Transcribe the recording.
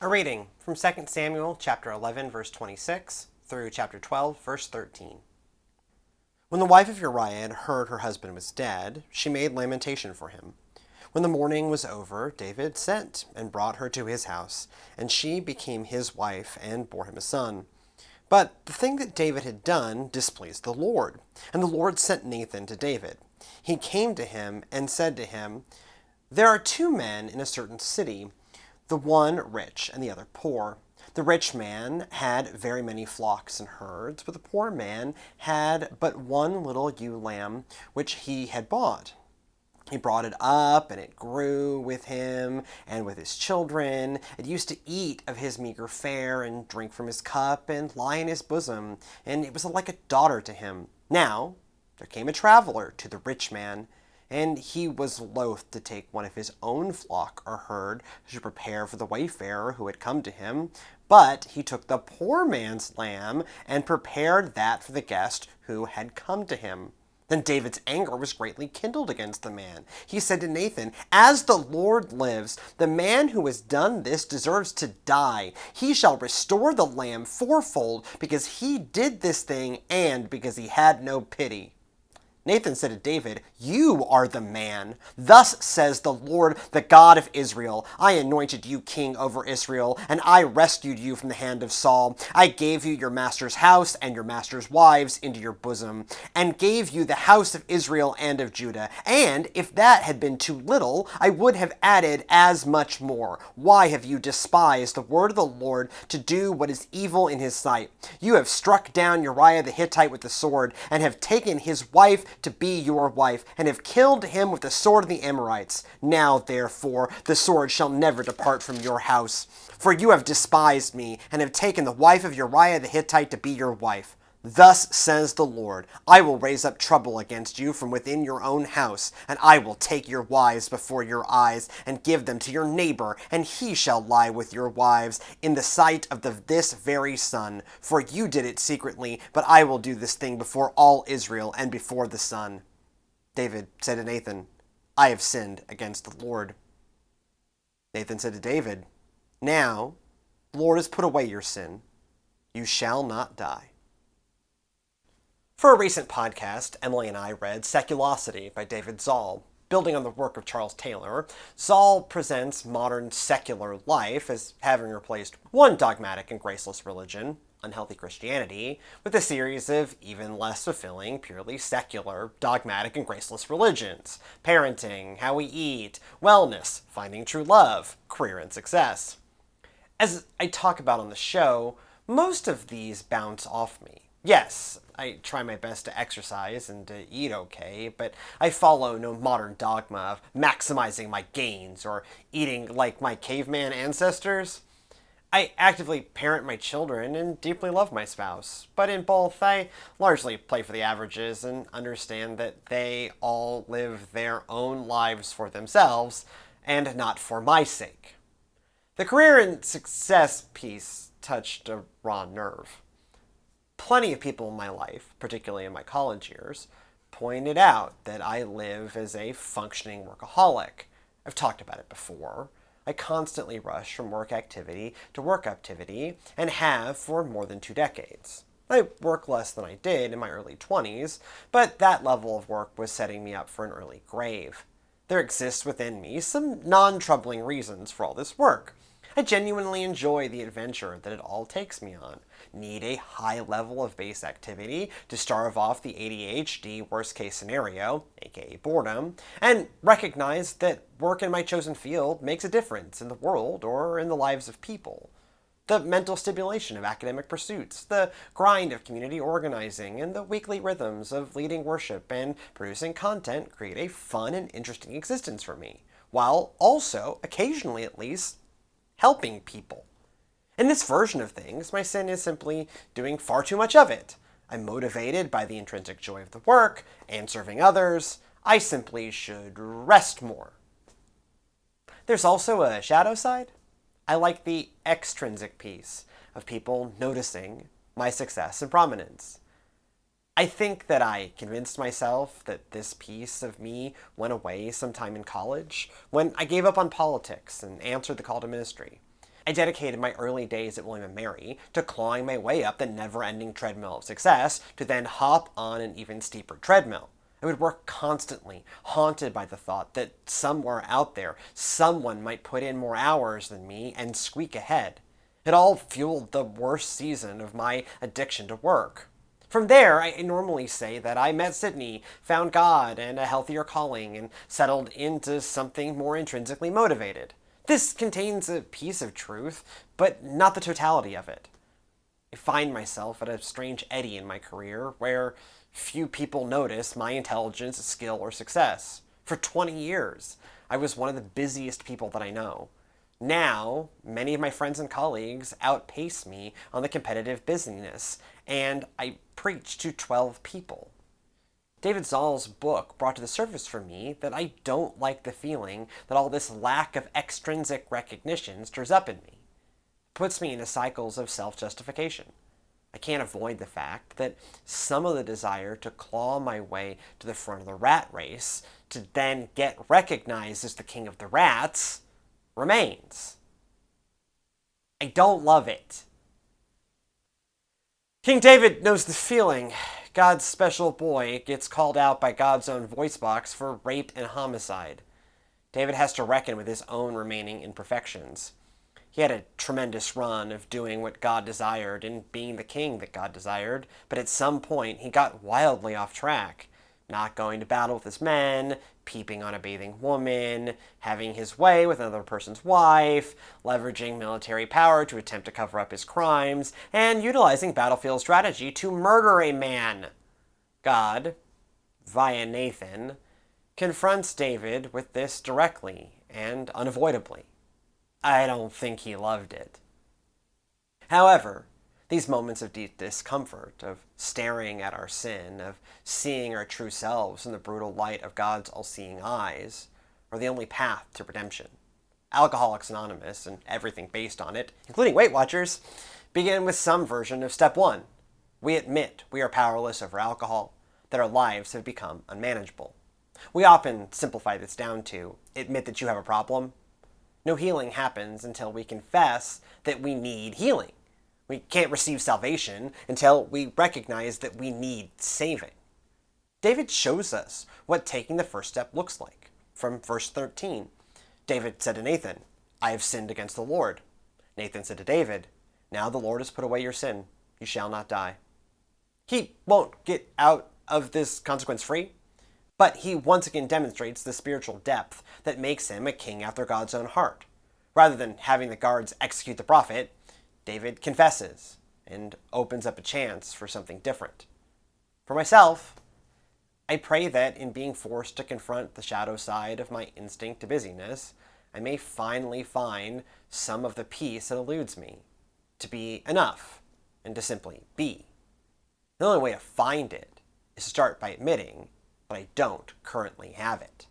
A reading from 2 Samuel chapter 11 verse 26 through chapter 12 verse 13. When the wife of Uriah had heard her husband was dead, she made lamentation for him. When the mourning was over, David sent and brought her to his house, and she became his wife and bore him a son. But the thing that David had done displeased the Lord, and the Lord sent Nathan to David. He came to him and said to him, "There are two men in a certain city, the one rich and the other poor. The rich man had very many flocks and herds, but the poor man had but one little ewe lamb which he had bought. He brought it up, and it grew with him and with his children. It used to eat of his meager fare and drink from his cup and lie in his bosom, and it was like a daughter to him. Now there came a traveler to the rich man, and he was loath to take one of his own flock or herd to prepare for the wayfarer who had come to him. But he took the poor man's lamb and prepared that for the guest who had come to him. Then David's anger was greatly kindled against the man. He said to Nathan, "As the Lord lives, the man who has done this deserves to die. He shall restore the lamb fourfold because he did this thing and because he had no pity." Nathan said to David, "You are the man. Thus says the Lord, the God of Israel. I anointed you king over Israel, and I rescued you from the hand of Saul. I gave you your master's house and your master's wives into your bosom, and gave you the house of Israel and of Judah. And if that had been too little, I would have added as much more. Why have you despised the word of the Lord to do what is evil in his sight? You have struck down Uriah the Hittite with the sword, and have taken his wife to be your wife, and have killed him with the sword of the Amorites. Now, therefore, the sword shall never depart from your house. For you have despised me, and have taken the wife of Uriah the Hittite to be your wife. Thus says the Lord, I will raise up trouble against you from within your own house, and I will take your wives before your eyes, and give them to your neighbor, and he shall lie with your wives in the sight of this very sun. For you did it secretly, but I will do this thing before all Israel and before the sun." David said to Nathan, "I have sinned against the Lord." Nathan said to David, "Now the Lord has put away your sin. You shall not die." For a recent podcast, Emily and I read Seculosity by David Zahl. Building on the work of Charles Taylor, Zahl presents modern secular life as having replaced one dogmatic and graceless religion, unhealthy Christianity, with a series of even less fulfilling, purely secular, dogmatic, and graceless religions: parenting, how we eat, wellness, finding true love, career and success. As I talk about on the show, most of these bounce off me. Yes, I try my best to exercise and to eat okay, but I follow no modern dogma of maximizing my gains or eating like my caveman ancestors. I actively parent my children and deeply love my spouse, but in both I largely play for the averages and understand that they all live their own lives for themselves and not for my sake. The career and success piece touched a raw nerve. Plenty of people in my life, particularly in my college years, pointed out that I live as a functioning workaholic. I've talked about it before. I constantly rush from work activity to work activity and have for more than 2 decades. I work less than I did in my early 20s, but that level of work was setting me up for an early grave. There exists within me some non-troubling reasons for all this work. I genuinely enjoy the adventure that it all takes me on. Need a high level of base activity to starve off the ADHD worst case scenario, aka boredom, and recognize that work in my chosen field makes a difference in the world or in the lives of people. The mental stimulation of academic pursuits, the grind of community organizing, and the weekly rhythms of leading worship and producing content create a fun and interesting existence for me, while also, occasionally at least, helping people. In this version of things, my sin is simply doing far too much of it. I'm motivated by the intrinsic joy of the work and serving others. I simply should rest more. There's also a shadow side. I like the extrinsic piece of people noticing my success and prominence. I think that I convinced myself that this piece of me went away sometime in college when I gave up on politics and answered the call to ministry. I dedicated my early days at William & Mary to clawing my way up the never-ending treadmill of success to then hop on an even steeper treadmill. I would work constantly, haunted by the thought that somewhere out there, someone might put in more hours than me and squeak ahead. It all fueled the worst season of my addiction to work. From there, I normally say that I met Sydney, found God and a healthier calling, and settled into something more intrinsically motivated. This contains a piece of truth, but not the totality of it. I find myself at a strange eddy in my career where few people notice my intelligence, skill, or success. For 20 years, I was one of the busiest people that I know. Now, many of my friends and colleagues outpace me on the competitive busyness, and I preach to 12 people. David Zahl's book brought to the surface for me that I don't like the feeling that all this lack of extrinsic recognition stirs up in me. It puts me into cycles of self-justification. I can't avoid the fact that some of the desire to claw my way to the front of the rat race to then get recognized as the king of the rats remains. I don't love it. King David knows the feeling. God's special boy gets called out by God's own voice box for rape and homicide. David has to reckon with his own remaining imperfections. He had a tremendous run of doing what God desired and being the king that God desired, but at some point he got wildly off track. Not going to battle with his men, peeping on a bathing woman, having his way with another person's wife, leveraging military power to attempt to cover up his crimes, and utilizing battlefield strategy to murder a man. God, via Nathan, confronts David with this directly and unavoidably. I don't think he loved it. However, these moments of deep discomfort, of staring at our sin, of seeing our true selves in the brutal light of God's all-seeing eyes, are the only path to redemption. Alcoholics Anonymous and everything based on it, including Weight Watchers, begin with some version of step 1. We admit we are powerless over alcohol, that our lives have become unmanageable. We often simplify this down to admit that you have a problem. No healing happens until we confess that we need healing. We can't receive salvation until we recognize that we need saving. David shows us what taking the first step looks like. From verse 13, David said to Nathan, I have sinned against the Lord. Nathan said to David, now the Lord has put away your sin. You shall not die. He won't get out of this consequence free, but he once again demonstrates the spiritual depth that makes him a king after God's own heart. Rather than having the guards execute the prophet, David confesses and opens up a chance for something different. For myself, I pray that in being forced to confront the shadow side of my instinct to busyness, I may finally find some of the peace that eludes me, to be enough and to simply be. The only way to find it is to start by admitting that I don't currently have it.